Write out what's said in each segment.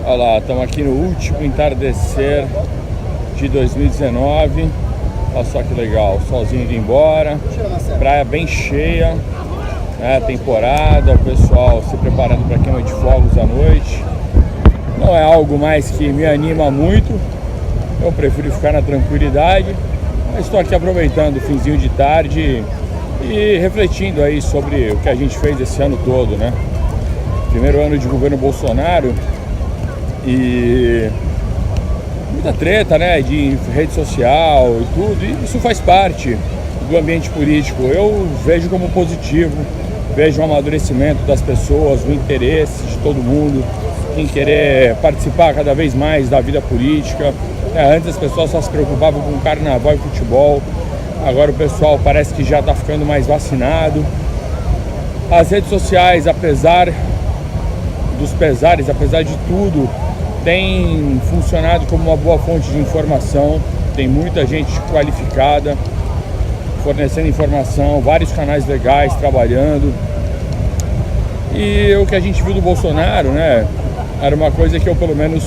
Olha lá, estamos aqui no último entardecer de 2019. Olha só que legal, solzinho indo embora, praia bem cheia, né? Temporada, o pessoal se preparando para queima de fogos à noite. Não é algo mais que me anima muito, eu prefiro ficar na tranquilidade, mas estou aqui aproveitando o finzinho de tarde e refletindo aí sobre o que a gente fez esse ano todo, né? Primeiro ano de governo Bolsonaro e muita treta, né, de rede social e tudo, e isso faz parte do ambiente político. Eu vejo como positivo, vejo o amadurecimento das pessoas, o interesse de todo mundo em querer participar cada vez mais da vida política. Antes as pessoas só se preocupavam com carnaval e futebol, agora o pessoal parece que já está ficando mais vacinado. As redes sociais, apesar dos pesares, apesar de tudo, tem funcionado como uma boa fonte de informação. Tem muita gente qualificada fornecendo informação, vários canais legais trabalhando. E o que a gente viu do Bolsonaro, né, era uma coisa que eu pelo menos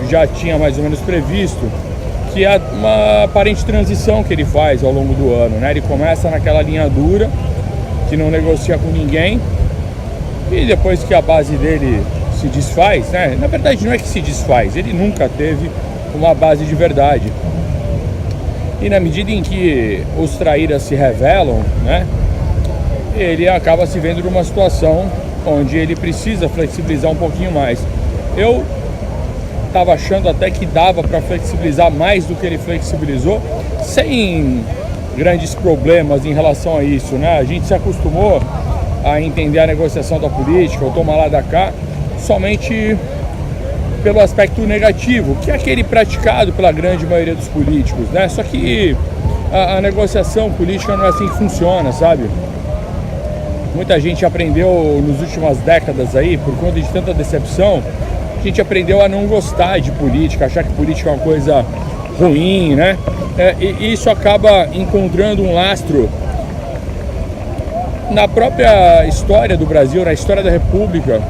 já tinha mais ou menos previsto, que é uma aparente transição que ele faz ao longo do ano, né? Ele começa naquela linha dura, que não negocia com ninguém, e depois que a base dele se desfaz, né? Na verdade não é que se desfaz, ele nunca teve uma base de verdade. E na medida em que os traíras se revelam, né, ele acaba se vendo numa situação onde ele precisa flexibilizar um pouquinho mais. Eu estava achando até que dava para flexibilizar mais do que ele flexibilizou, sem grandes problemas em relação a isso, né? A gente se acostumou a entender a negociação da política, o toma lá da cá, somente pelo aspecto negativo, que é aquele praticado pela grande maioria dos políticos, né? Só que a negociação política não é assim que funciona, sabe? Muita gente aprendeu nas últimas décadas aí, por conta de tanta decepção, a gente aprendeu a não gostar de política, achar que política é uma coisa ruim, né? E isso acaba encontrando um lastro na própria história do Brasil, na história da República,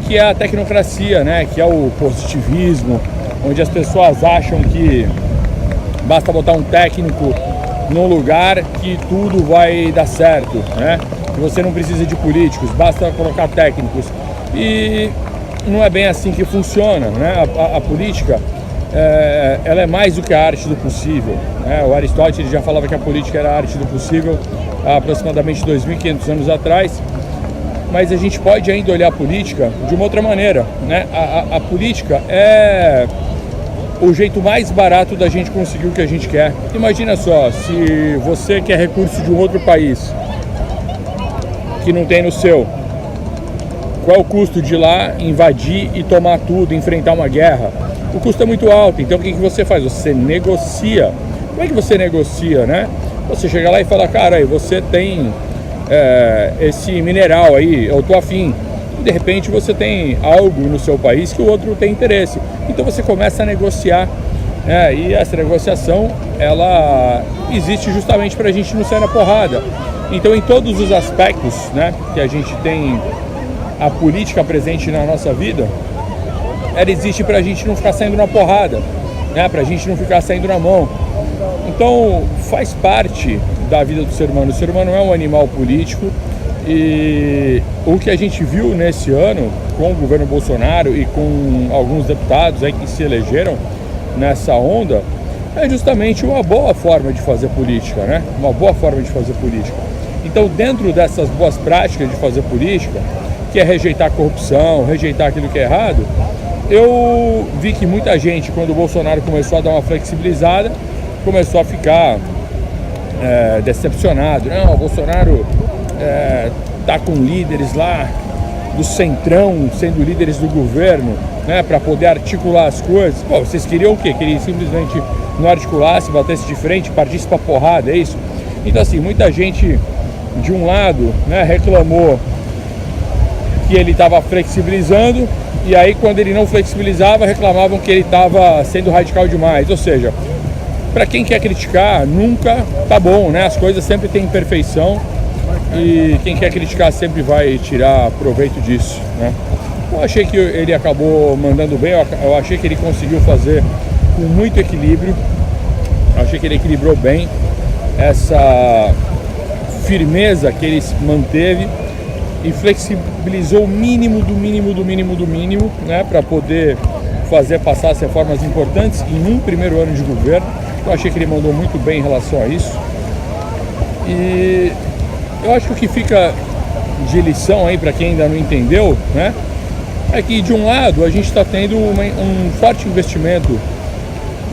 que é a tecnocracia, né? Que é o positivismo, onde as pessoas acham que basta botar um técnico num lugar que tudo vai dar certo, né? Que você não precisa de políticos, basta colocar técnicos. E não é bem assim que funciona, né? A política, ela é mais do que a arte do possível, né? O Aristóteles já falava que a política era a arte do possível há aproximadamente 2.500 anos atrás, mas a gente pode ainda olhar a política de uma outra maneira, né? A política é o jeito mais barato da gente conseguir o que a gente quer. Imagina só, se você quer recurso de um outro país que não tem no seu, qual é o custo de ir lá, invadir e tomar tudo, enfrentar uma guerra? O custo é muito alto, então o que você faz? Você negocia. Como é que você negocia, né? Você chega lá e fala, cara, aí você tem esse mineral aí, eu tô afim. E de repente você tem algo no seu país que o outro tem interesse. Então você começa a negociar, e essa negociação, ela existe justamente para a gente não sair na porrada. Então em todos os aspectos, né, que a gente tem a política presente na nossa vida, ela existe para a gente não ficar saindo na porrada, né, para a gente não ficar saindo na mão. Então faz parte da vida do ser humano. O ser humano é um animal político e o que a gente viu nesse ano com o governo Bolsonaro e com alguns deputados aí que se elegeram nessa onda é justamente uma boa forma de fazer política, né? Uma boa forma de fazer política. Então, dentro dessas boas práticas de fazer política, que é rejeitar a corrupção, rejeitar aquilo que é errado, eu vi que muita gente, quando o Bolsonaro começou a dar uma flexibilizada, começou a ficar decepcionado. Não, o Bolsonaro tá com líderes lá do centrão, sendo líderes do governo, né, para poder articular as coisas. Pô, vocês queriam o quê? Queriam simplesmente não articulasse, batesse de frente, partisse pra porrada, é isso? Então assim, muita gente de um lado, né, reclamou que ele estava flexibilizando, e aí quando ele não flexibilizava, reclamavam que ele estava sendo radical demais. Ou seja, para quem quer criticar, nunca tá bom, né? As coisas sempre têm imperfeição e quem quer criticar sempre vai tirar proveito disso, né? Eu achei que ele acabou mandando bem, eu achei que ele conseguiu fazer com muito equilíbrio, eu achei que ele equilibrou bem essa firmeza que ele manteve e flexibilizou o mínimo do mínimo, né, para poder fazer passar as reformas importantes em um primeiro ano de governo. Eu achei que ele mandou muito bem em relação a isso. E eu acho que o que fica de lição aí para quem ainda não entendeu, né, é que de um lado a gente está tendo um forte investimento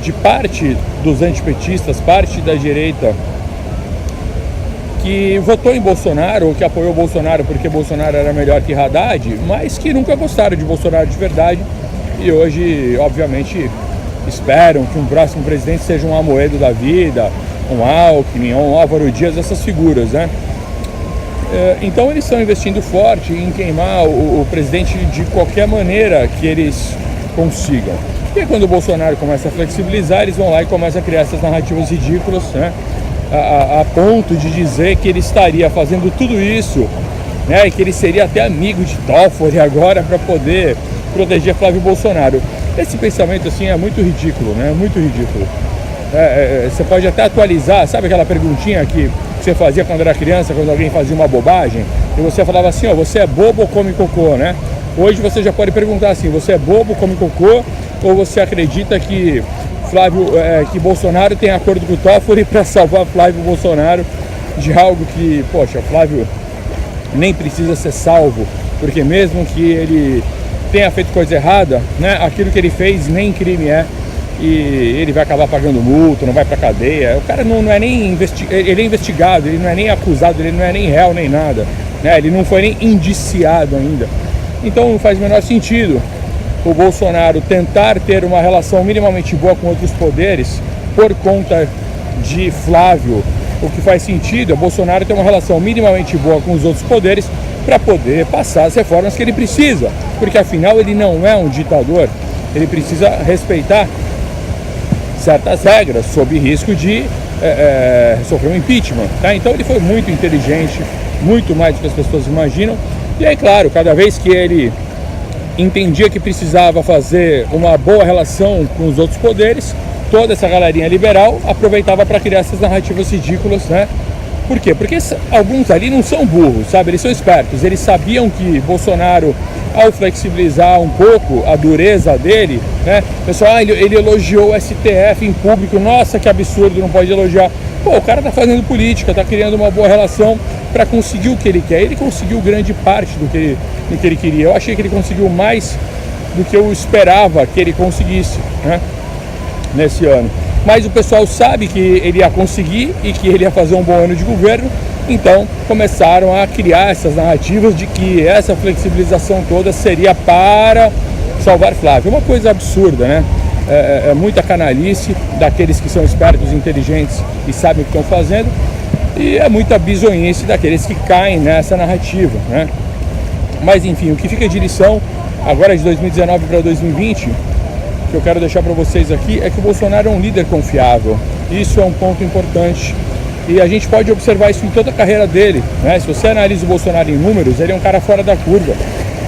de parte dos antipetistas, parte da direita que votou em Bolsonaro ou que apoiou Bolsonaro porque Bolsonaro era melhor que Haddad, mas que nunca gostaram de Bolsonaro de verdade e hoje, obviamente, esperam que um próximo presidente seja um Amoedo da vida, um Alckmin, um Álvaro Dias, essas figuras, né? Então eles estão investindo forte em queimar o presidente de qualquer maneira que eles consigam. E aí, quando o Bolsonaro começa a flexibilizar, eles vão lá e começam a criar essas narrativas ridículas, né? A ponto de dizer que ele estaria fazendo tudo isso, né? E que ele seria até amigo de Toffoli agora para poder proteger Flávio Bolsonaro. Esse pensamento assim é muito ridículo, né? Muito ridículo. Você pode até atualizar, sabe aquela perguntinha que você fazia quando era criança, quando alguém fazia uma bobagem, e você falava assim, ó, você é bobo ou come cocô, né? Hoje você já pode perguntar assim, você é bobo, come cocô, ou você acredita que que Bolsonaro tem acordo com o Toffoli para salvar Flávio Bolsonaro de algo que, poxa, Flávio nem precisa ser salvo, porque mesmo que ele tenha feito coisa errada, né, aquilo que ele fez nem crime é, e ele vai acabar pagando multa, não vai pra cadeia. O cara não é nem ele é investigado, ele não é nem acusado, ele não é nem réu nem nada, né? Ele não foi nem indiciado ainda. Então não faz o menor sentido o Bolsonaro tentar ter uma relação minimamente boa com outros poderes por conta de Flávio. O que faz sentido é o Bolsonaro ter uma relação minimamente boa com os outros poderes para poder passar as reformas que ele precisa, porque afinal ele não é um ditador, ele precisa respeitar certas regras sob risco de sofrer um impeachment, tá? Então ele foi muito inteligente, muito mais do que as pessoas imaginam. E aí, claro, cada vez que ele entendia que precisava fazer uma boa relação com os outros poderes, toda essa galerinha liberal aproveitava para criar essas narrativas ridículas, né? Por quê? Porque alguns ali não são burros, sabe? Eles são espertos. Eles sabiam que Bolsonaro, ao flexibilizar um pouco a dureza dele, né? O pessoal, ele elogiou o STF em público. Nossa, que absurdo, não pode elogiar. Pô, o cara tá fazendo política, tá criando uma boa relação para conseguir o que ele quer. Ele conseguiu grande parte do que ele queria. Eu achei que ele conseguiu mais do que eu esperava que ele conseguisse, né, nesse ano. Mas o pessoal sabe que ele ia conseguir e que ele ia fazer um bom ano de governo, então começaram a criar essas narrativas de que essa flexibilização toda seria para salvar Flávio. Uma coisa absurda, né? É muita canalice daqueles que são espertos, inteligentes e sabem o que estão fazendo, e é muita bizonhice daqueles que caem nessa narrativa, né? Mas enfim, o que fica de lição agora de 2019 para 2020, que eu quero deixar para vocês aqui, é que o Bolsonaro é um líder confiável. Isso é um ponto importante e a gente pode observar isso em toda a carreira dele, né? Se você analisa o Bolsonaro em números, ele é um cara fora da curva.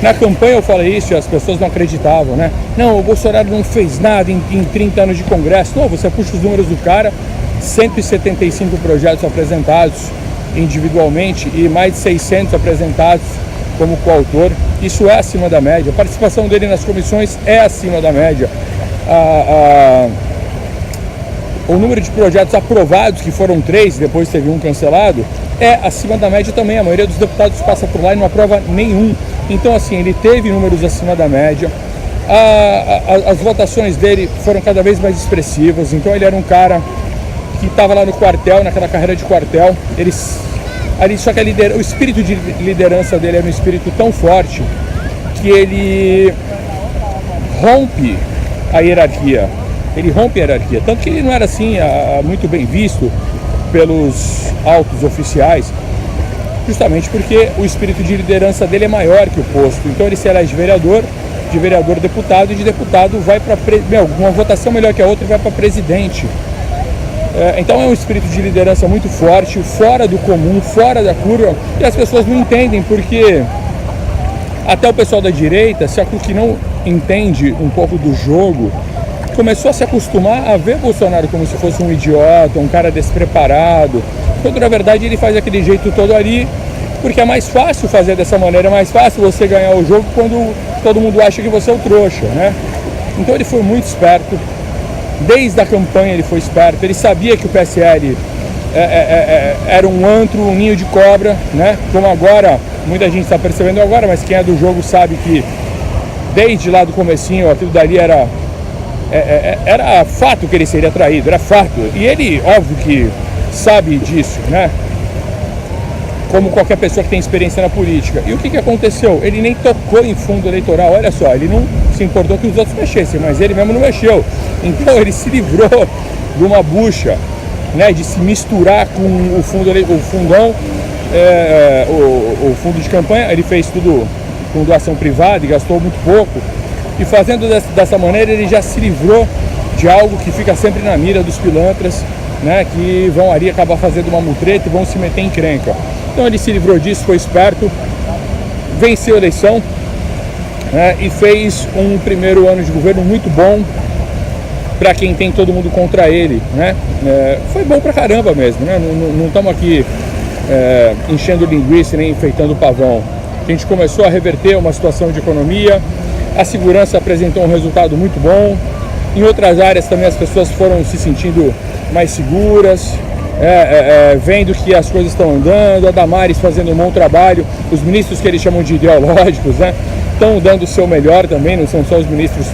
Na campanha eu falei isso e as pessoas não acreditavam, né? Não, o Bolsonaro não fez nada em 30 anos de Congresso. Não, você puxa os números do cara, 175 projetos apresentados individualmente e mais de 600 apresentados como coautor. Isso é acima da média. A participação dele nas comissões é acima da média. O número de projetos aprovados, que foram 3, depois teve um cancelado, é acima da média também. A maioria dos deputados passa por lá e não aprova nenhum. Então, assim, ele teve números acima da média. As votações dele foram cada vez mais expressivas. Então, ele era um cara que estava lá no quartel, naquela carreira de quartel. Só que o espírito de liderança dele era um espírito tão forte que ele rompe a hierarquia. Ele rompe a hierarquia. Tanto que ele não era assim muito bem visto pelos altos oficiais, justamente porque o espírito de liderança dele é maior que o posto. Então ele se elege de vereador deputado, e de deputado vai para uma votação melhor que a outra e vai para presidente. Então é um espírito de liderança muito forte, fora do comum, fora da curva, e as pessoas não entendem porque Até o pessoal da direita, que não entende um pouco do jogo, começou a se acostumar a ver Bolsonaro como se fosse um idiota, um cara despreparado, quando na verdade ele faz aquele jeito todo ali, porque é mais fácil fazer dessa maneira, é mais fácil você ganhar o jogo quando todo mundo acha que você é o trouxa, né? Então ele foi muito esperto, desde a campanha ele foi esperto, ele sabia que o PSL era um antro, um ninho de cobra, né? Como agora, muita gente está percebendo agora, mas quem é do jogo sabe que desde lá do comecinho aquilo dali era fato que ele seria traído, era fato. E ele, óbvio que sabe disso, né? Como qualquer pessoa que tem experiência na política. E o que aconteceu? Ele nem tocou em fundo eleitoral, olha só, ele não se importou que os outros mexessem, mas ele mesmo não mexeu. Então ele se livrou de uma bucha, né, de se misturar com o fundão, o fundo de campanha. Ele fez tudo com doação privada e gastou muito pouco. E fazendo dessa maneira ele já se livrou de algo que fica sempre na mira dos pilantras, né, que vão ali acabar fazendo uma mutreta e vão se meter em encrenca. Então ele se livrou disso, foi esperto, venceu a eleição, né, e fez um primeiro ano de governo muito bom para quem tem todo mundo contra ele, né? Foi bom pra caramba mesmo, né? Não estamos aqui enchendo linguiça nem enfeitando o pavão. A gente começou a reverter uma situação de economia, a segurança apresentou um resultado muito bom, em outras áreas também as pessoas foram se sentindo mais seguras, vendo que as coisas estão andando, a Damares fazendo um bom trabalho, os ministros que eles chamam de ideológicos, né, estão dando o seu melhor também, não são só os ministros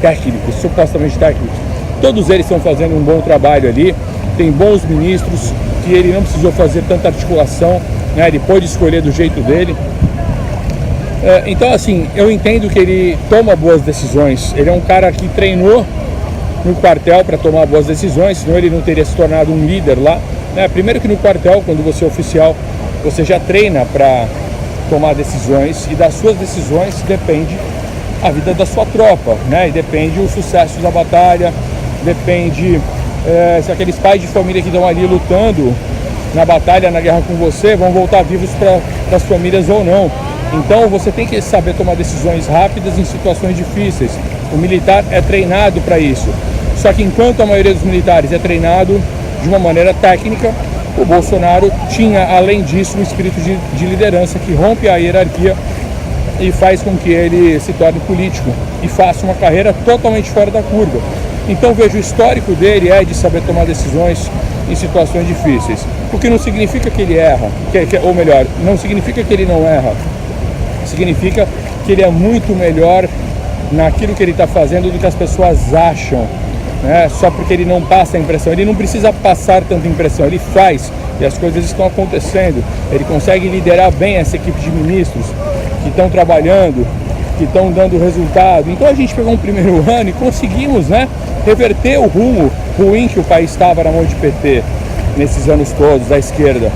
técnicos, supostamente técnicos, todos eles estão fazendo um bom trabalho ali, tem bons ministros que ele não precisou fazer tanta articulação, né, ele pôde escolher do jeito dele. Então assim, eu entendo que ele toma boas decisões, ele é um cara que treinou no quartel para tomar boas decisões, senão ele não teria se tornado um líder lá, né? Primeiro que no quartel, quando você é oficial, você já treina para tomar decisões e das suas decisões depende a vida da sua tropa, né? E depende o sucesso da batalha, depende se aqueles pais de família que estão ali lutando na batalha, na guerra com você, vão voltar vivos para as famílias ou não. Então você tem que saber tomar decisões rápidas em situações difíceis. O militar é treinado para isso. Só que enquanto a maioria dos militares é treinado de uma maneira técnica, o Bolsonaro tinha, além disso, um espírito de liderança que rompe a hierarquia e faz com que ele se torne político e faça uma carreira totalmente fora da curva. Então vejo o histórico dele de saber tomar decisões em situações difíceis. O que não significa que ele erra, ou melhor, não significa que ele não erra. Significa que ele é muito melhor naquilo que ele está fazendo do que as pessoas acham, né? Só porque ele não passa a impressão, ele não precisa passar tanta impressão, ele faz e as coisas estão acontecendo. Ele consegue liderar bem essa equipe de ministros que estão trabalhando, que estão dando resultado. Então a gente pegou um primeiro ano e conseguimos, né, reverter o rumo ruim que o país estava na mão de PT nesses anos todos, da esquerda.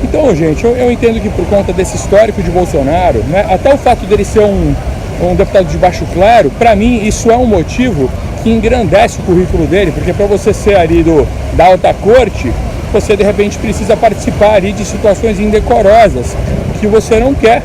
Então, gente, eu entendo que por conta desse histórico de Bolsonaro, né, até o fato dele ser um deputado de baixo clero, para mim isso é um motivo que engrandece o currículo dele, porque para você ser ali da alta corte, você de repente precisa participar ali de situações indecorosas que você não quer.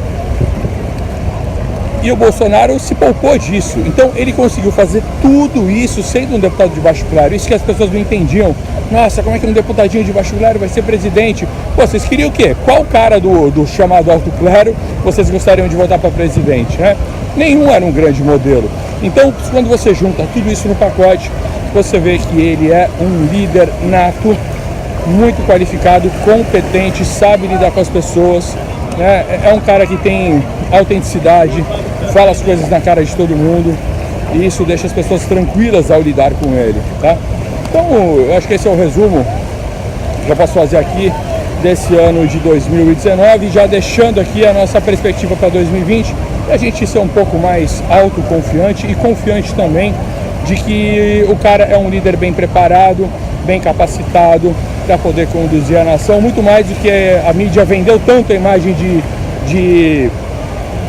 E o Bolsonaro se poupou disso. Então ele conseguiu fazer tudo isso sendo um deputado de baixo clero. Isso que as pessoas não entendiam. Nossa, como é que um deputadinho de baixo clero vai ser presidente? Pô, vocês queriam o quê? Qual cara do chamado alto clero vocês gostariam de votar para presidente, né? Nenhum era um grande modelo. Então, quando você junta tudo isso no pacote, você vê que ele é um líder nato, muito qualificado, competente, sabe lidar com as pessoas, né? É um cara que tem autenticidade, fala as coisas na cara de todo mundo e isso deixa as pessoas tranquilas ao lidar com ele, tá? Então, eu acho que esse é o resumo que eu posso fazer aqui desse ano de 2019, já deixando aqui a nossa perspectiva para 2020, a gente ser um pouco mais autoconfiante e confiante também de que o cara é um líder bem preparado, bem capacitado para poder conduzir a nação, muito mais do que a mídia vendeu tanto a imagem de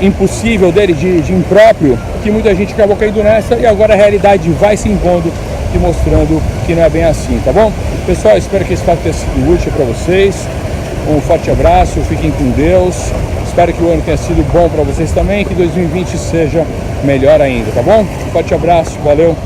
impossível dele, de impróprio, que muita gente acabou caindo nessa e agora a realidade vai se impondo e mostrando que não é bem assim, tá bom? Pessoal, espero que esse fato tenha sido útil para vocês. Um forte abraço, fiquem com Deus, Espero que o ano tenha sido bom para vocês também, que 2020 seja melhor ainda, tá bom? Forte abraço, valeu!